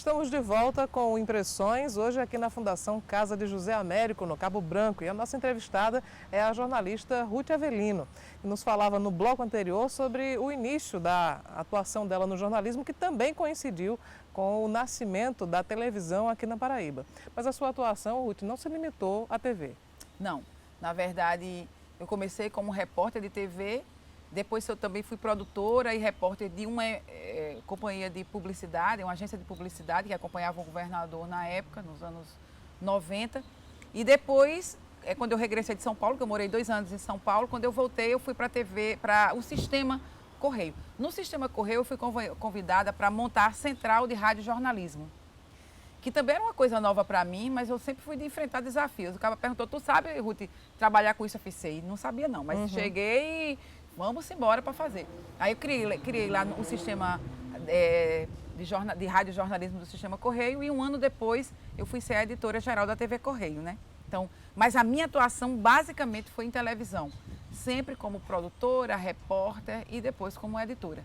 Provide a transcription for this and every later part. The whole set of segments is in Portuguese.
Estamos de volta com Impressões, hoje aqui na Fundação Casa de José Américo, no Cabo Branco. E a nossa entrevistada é a jornalista Ruth Avelino, que nos falava no bloco anterior sobre o início da atuação dela no jornalismo, que também coincidiu com o nascimento da televisão aqui na Paraíba. Mas a sua atuação, Ruth, não se limitou à TV. Não, na verdade eu comecei como repórter de TV, depois eu também fui produtora e repórter de uma companhia de publicidade, uma agência de publicidade que acompanhava o governador na época, nos anos 90. E depois, quando eu regressei de São Paulo, que eu morei 2 anos em São Paulo, quando eu voltei eu fui para a TV, para o Sistema Correio. No Sistema Correio eu fui convidada para montar a Central de Rádio Jornalismo, que também era uma coisa nova para mim, mas eu sempre fui de enfrentar desafios. O cara perguntou, tu sabe, Ruth, trabalhar com isso? Eu fiz, não sabia não, mas cheguei e vamos embora para fazer. Aí eu criei lá o sistema de rádio jornalismo do Sistema Correio e um ano depois eu fui ser a editora-geral da TV Correio, né? Então, mas a minha atuação basicamente foi em televisão, sempre como produtora, repórter e depois como editora.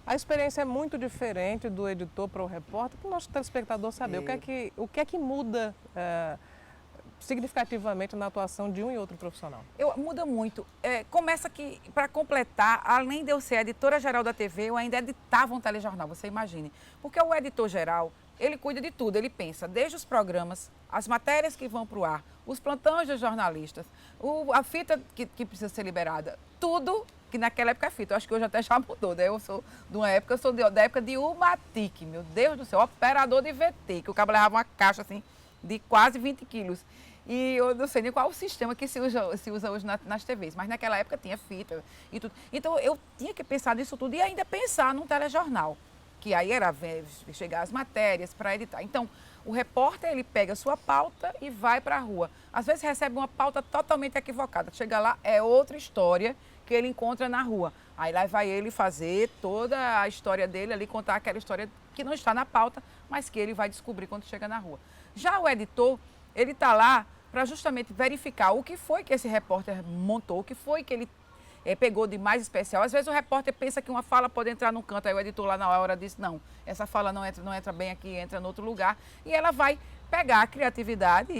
A experiência é muito diferente do editor para o repórter, para o nosso telespectador saber o que é que muda significativamente na atuação de um e outro profissional. Muda muito. Começa que, para completar, além de eu ser editora-geral da TV, eu ainda editava um telejornal, você imagine. Porque o editor-geral, ele cuida de tudo, ele pensa desde os programas, as matérias que vão para o ar, os plantões dos jornalistas, a fita que precisa ser liberada, tudo que naquela época é fita, eu acho que hoje até já mudou, né? Eu sou de uma época, da época de Umatic, meu Deus do céu, operador de VT, que o cabo levava uma caixa assim de quase 20 quilos. E eu não sei nem qual é o sistema que se usa hoje nas TVs, mas naquela época tinha fita e tudo. Então eu tinha que pensar nisso tudo e ainda pensar num telejornal, que aí era chegar as matérias para editar. Então o repórter, ele pega a sua pauta e vai para a rua. Às vezes recebe uma pauta totalmente equivocada. Chega lá, é outra história que ele encontra na rua. Aí lá vai ele fazer toda a história dele ali, contar aquela história que não está na pauta, mas que ele vai descobrir quando chega na rua. Já o editor, ele está lá para justamente verificar o que foi que esse repórter montou, o que foi que ele pegou de mais especial. Às vezes o repórter pensa que uma fala pode entrar num canto, aí o editor lá na hora diz, não, essa fala não entra bem aqui, entra em outro lugar. E ela vai pegar a criatividade,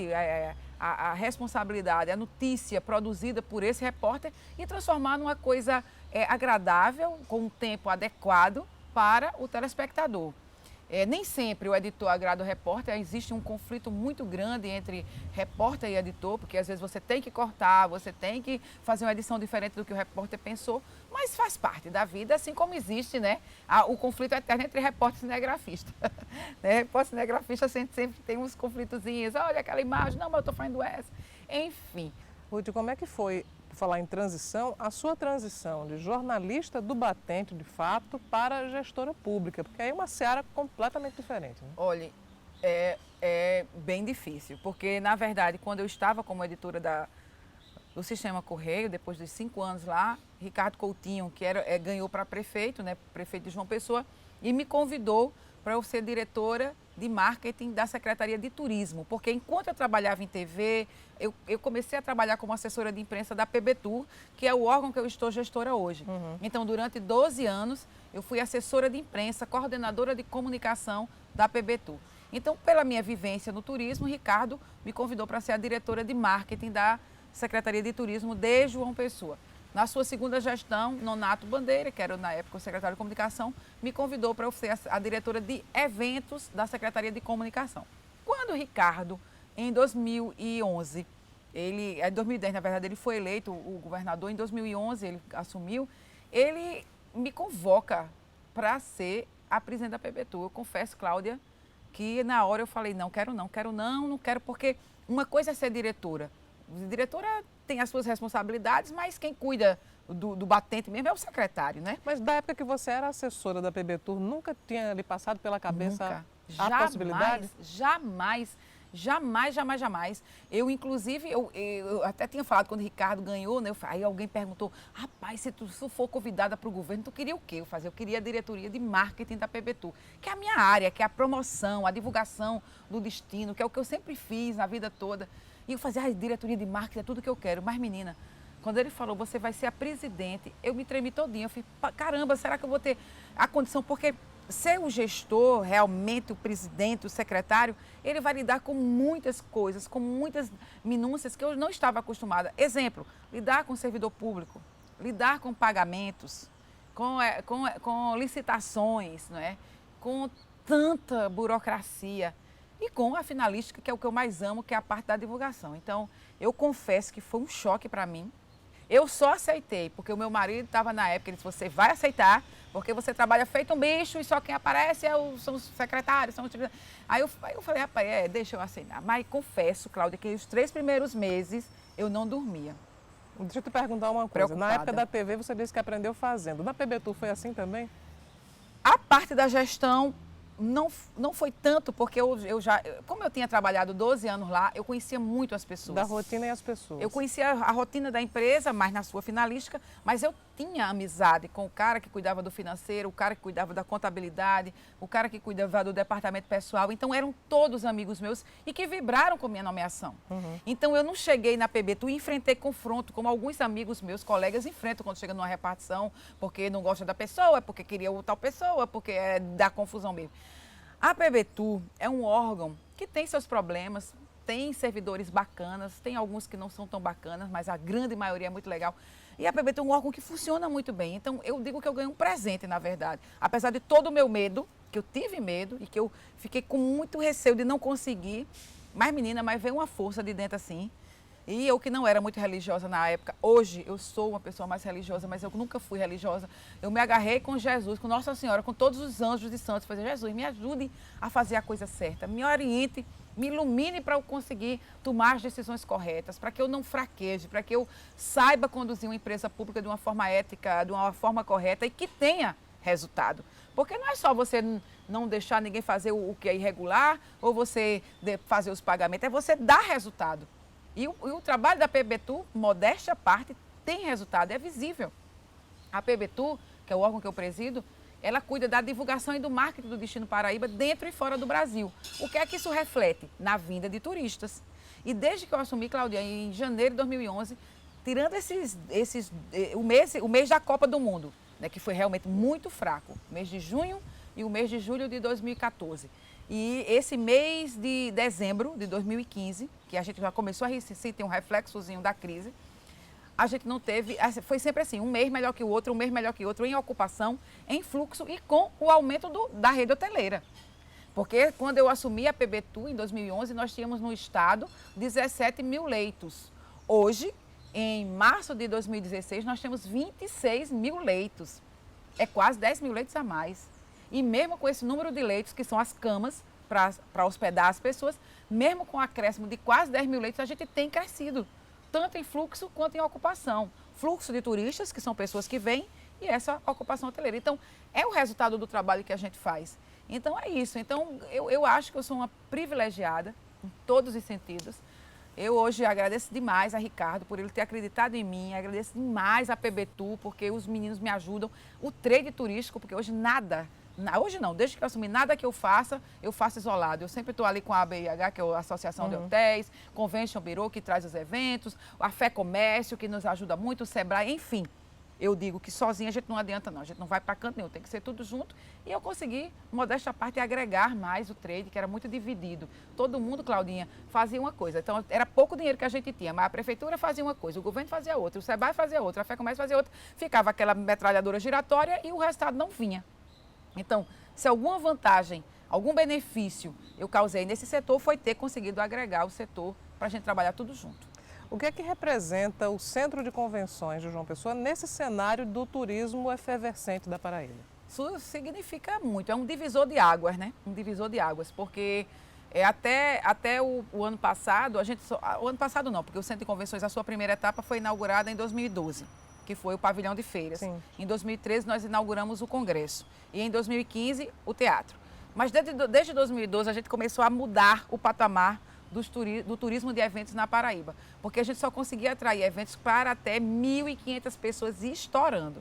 a responsabilidade, a notícia produzida por esse repórter e transformar numa coisa agradável, com um tempo adequado para o telespectador. Nem sempre o editor agrada o repórter, existe um conflito muito grande entre repórter e editor, porque às vezes você tem que cortar, você tem que fazer uma edição diferente do que o repórter pensou, mas faz parte da vida, assim como existe, né, o conflito eterno entre repórter e cinegrafista. Repórter e cinegrafista sempre tem uns conflitozinhos, olha aquela imagem, não, mas eu estou fazendo essa. Enfim. Ruth, como é que foi, por falar em transição, a sua transição de jornalista do batente, de fato, para gestora pública? Porque aí é uma seara completamente diferente, né? Olha, é bem difícil, porque, na verdade, quando eu estava como editora do Sistema Correio, depois de 5 anos lá, Ricardo Coutinho, que ganhou para prefeito, né, prefeito de João Pessoa, e me convidou para eu ser diretora de marketing da Secretaria de Turismo, porque enquanto eu trabalhava em TV, eu comecei a trabalhar como assessora de imprensa da PBTUR, que é o órgão que eu estou gestora hoje. Então, durante 12 anos, eu fui assessora de imprensa, coordenadora de comunicação da PBTUR. Então, pela minha vivência no turismo, Ricardo me convidou para ser a diretora de marketing da Secretaria de Turismo de João Pessoa. Na sua segunda gestão, Nonato Bandeira, que era na época o secretário de Comunicação, me convidou para eu ser a diretora de eventos da Secretaria de Comunicação. Quando o Ricardo, em 2011, em 2010, na verdade, ele foi eleito o governador, em 2011 ele assumiu, ele me convoca para ser a presidente da PBTUR. Eu confesso, Cláudia, que na hora eu falei, não quero, porque uma coisa é ser diretora. A diretora tem as suas responsabilidades, mas quem cuida do batente mesmo é o secretário, né? Mas da época que você era assessora da PBTUR, nunca tinha lhe passado pela cabeça a possibilidade? Jamais. Eu, inclusive, eu até tinha falado quando o Ricardo ganhou, né? Aí alguém perguntou, rapaz, se tu for convidada para o governo, tu queria o quê? Eu queria a diretoria de marketing da PBTUR, que é a minha área, que é a promoção, a divulgação do destino, que é o que eu sempre fiz na vida toda. E eu fazia, diretoria de marketing é tudo que eu quero. Mas, menina, quando ele falou, você vai ser a presidente, eu me tremi todinha. Eu falei, caramba, será que eu vou ter a condição? Porque ser o gestor, realmente o presidente, o secretário, ele vai lidar com muitas coisas, com muitas minúcias que eu não estava acostumada. Exemplo, lidar com servidor público, lidar com pagamentos, com licitações, não é? Com tanta burocracia e com a finalística, que é o que eu mais amo, que é a parte da divulgação. Então, eu confesso que foi um choque para mim. Eu só aceitei, porque o meu marido estava na época, ele disse, você vai aceitar, porque você trabalha feito um bicho e só quem aparece são os secretários. Aí eu falei, rapaz, deixa eu aceitar. Mas confesso, Cláudia, que os 3 primeiros meses eu não dormia. Deixa eu te perguntar uma coisa. Preocupada. Na época da TV, você disse que aprendeu fazendo. Na PBTU foi assim também? A parte da gestão não foi tanto, porque eu já, como eu tinha trabalhado 12 anos lá, eu conhecia muito as pessoas. Da rotina e as pessoas. Eu conhecia a rotina da empresa, mas na sua finalística, mas eu tinha amizade com o cara que cuidava do financeiro, o cara que cuidava da contabilidade, o cara que cuidava do departamento pessoal. Então, eram todos amigos meus e que vibraram com minha nomeação. Então, eu não cheguei na PBTU e enfrentei confronto, como alguns amigos meus, colegas, enfrentam quando chegam numa repartição, porque não gosta da pessoa, porque queria tal pessoa, porque é da confusão mesmo. A PBTU é um órgão que tem seus problemas, tem servidores bacanas, tem alguns que não são tão bacanas, mas a grande maioria é muito legal. E a PBTU é um órgão que funciona muito bem. Então, eu digo que eu ganhei um presente, na verdade. Apesar de todo o meu medo, que eu tive medo e que eu fiquei com muito receio de não conseguir. Mas, menina, veio uma força de dentro assim. E eu que não era muito religiosa na época, hoje eu sou uma pessoa mais religiosa, mas eu nunca fui religiosa. Eu me agarrei com Jesus, com Nossa Senhora, com todos os anjos e santos. Falei, Jesus, me ajude a fazer a coisa certa, me oriente, me ilumine para eu conseguir tomar as decisões corretas, para que eu não fraqueje, para que eu saiba conduzir uma empresa pública de uma forma ética, de uma forma correta e que tenha resultado. Porque não é só você não deixar ninguém fazer o que é irregular ou você fazer os pagamentos, é você dar resultado. E o trabalho da PBTU, modéstia à parte, tem resultado, é visível. A PBTU, que é o órgão que eu presido, ela cuida da divulgação e do marketing do Destino Paraíba dentro e fora do Brasil. O que é que isso reflete? Na vinda de turistas. E desde que eu assumi, Claudia, em janeiro de 2011, tirando o mês da Copa do Mundo, né, que foi realmente muito fraco, o mês de junho e o mês de julho de 2014. E esse mês de dezembro de 2015, que a gente já começou a sentir um reflexozinho da crise, a gente não teve, foi sempre assim, um mês melhor que o outro, um mês melhor que o outro, em ocupação, em fluxo e com o aumento da rede hoteleira. Porque quando eu assumi a PBTU, em 2011, nós tínhamos no estado 17 mil leitos. Hoje, em março de 2016, nós temos 26 mil leitos. É quase 10 mil leitos a mais. E mesmo com esse número de leitos, que são as camas para hospedar as pessoas, mesmo com o acréscimo de quase 10 mil leitos, a gente tem crescido, tanto em fluxo quanto em ocupação. Fluxo de turistas, que são pessoas que vêm, e essa ocupação hoteleira. Então, é o resultado do trabalho que a gente faz. Então, é isso. Então, eu acho que eu sou uma privilegiada, em todos os sentidos. Eu hoje agradeço demais a Ricardo por ele ter acreditado em mim, agradeço demais a PBTU, porque os meninos me ajudam, o trade turístico, porque hoje hoje não, desde que eu assumi, nada que eu faço isolado. Eu sempre estou ali com a ABIH, que é a Associação de Hotéis, Convention Bureau, que traz os eventos, a Fé Comércio, que nos ajuda muito, o Sebrae, enfim. Eu digo que sozinha a gente não adianta não, a gente não vai para canto nenhum, tem que ser tudo junto. E eu consegui, modéstia à parte, agregar mais o trade, que era muito dividido. Todo mundo, Claudinha, fazia uma coisa. Então, era pouco dinheiro que a gente tinha, mas a prefeitura fazia uma coisa, o governo fazia outra, o Sebrae fazia outra, a Fé Comércio fazia outra. Ficava aquela metralhadora giratória e o resultado não vinha. Então, se alguma vantagem, algum benefício eu causei nesse setor, foi ter conseguido agregar o setor para a gente trabalhar tudo junto. O que é que representa o Centro de Convenções de João Pessoa nesse cenário do turismo efervescente da Paraíba? Isso significa muito, é um divisor de águas, né? Um divisor de águas, porque até o ano passado, o ano passado não, porque o Centro de Convenções, a sua primeira etapa foi inaugurada em 2012, que foi o pavilhão de feiras. Sim. Em 2013 nós inauguramos o Congresso e em 2015 o teatro. Mas desde 2012 a gente começou a mudar o patamar do turismo de eventos na Paraíba, porque a gente só conseguia atrair eventos para até 1.500 pessoas e estourando.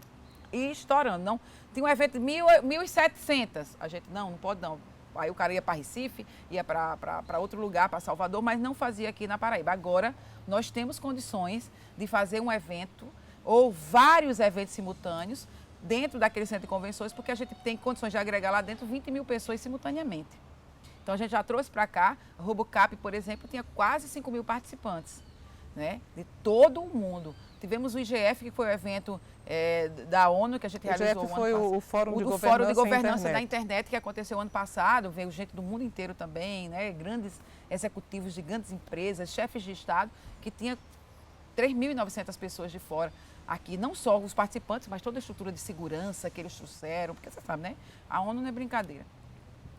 Não, tinha um evento de 1.700, a gente não pode não. Aí o cara ia para Recife, ia para outro lugar, para Salvador, mas não fazia aqui na Paraíba. Agora nós temos condições de fazer um evento ou vários eventos simultâneos dentro daquele centro de convenções, porque a gente tem condições de agregar lá dentro 20 mil pessoas simultaneamente. Então a gente já trouxe para cá, a RoboCap, por exemplo, tinha quase 5 mil participantes, né, de todo o mundo. Tivemos o IGF, que foi o evento da ONU que a gente realizou o IGF foi o Fórum de Governança da Internet que aconteceu ano passado, veio gente do mundo inteiro também, né, grandes executivos de grandes empresas, chefes de Estado, que tinha 3.900 pessoas de fora. Aqui, não só os participantes, mas toda a estrutura de segurança que eles trouxeram, porque você sabe, né, a ONU não é brincadeira.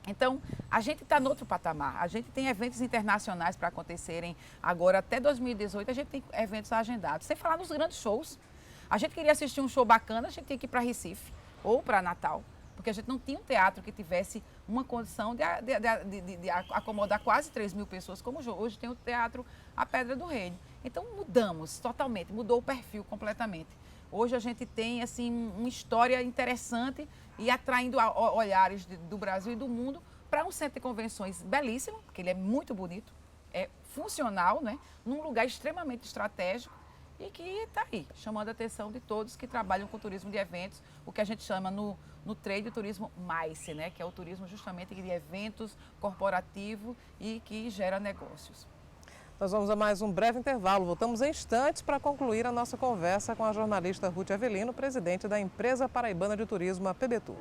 Então, a gente está no outro patamar. A gente tem eventos internacionais para acontecerem agora até 2018. A gente tem eventos agendados. Sem falar nos grandes shows. A gente queria assistir um show bacana, a gente tinha que ir para Recife ou para Natal, porque a gente não tinha um teatro que tivesse uma condição de acomodar quase 3 mil pessoas, como hoje tem o Teatro A Pedra do Reino. Então, mudamos totalmente, mudou o perfil completamente. Hoje a gente tem assim, uma história interessante e atraindo olhares do Brasil e do mundo para um centro de convenções belíssimo, porque ele é muito bonito, é funcional, né, num lugar extremamente estratégico e que está aí, chamando a atenção de todos que trabalham com turismo de eventos, o que a gente chama no trade o turismo MICE, né, que é o turismo justamente de eventos corporativo e que gera negócios. Nós vamos a mais um breve intervalo. Voltamos em instantes para concluir a nossa conversa com a jornalista Ruth Avelino, presidente da Empresa Paraibana de Turismo, a PBTUR.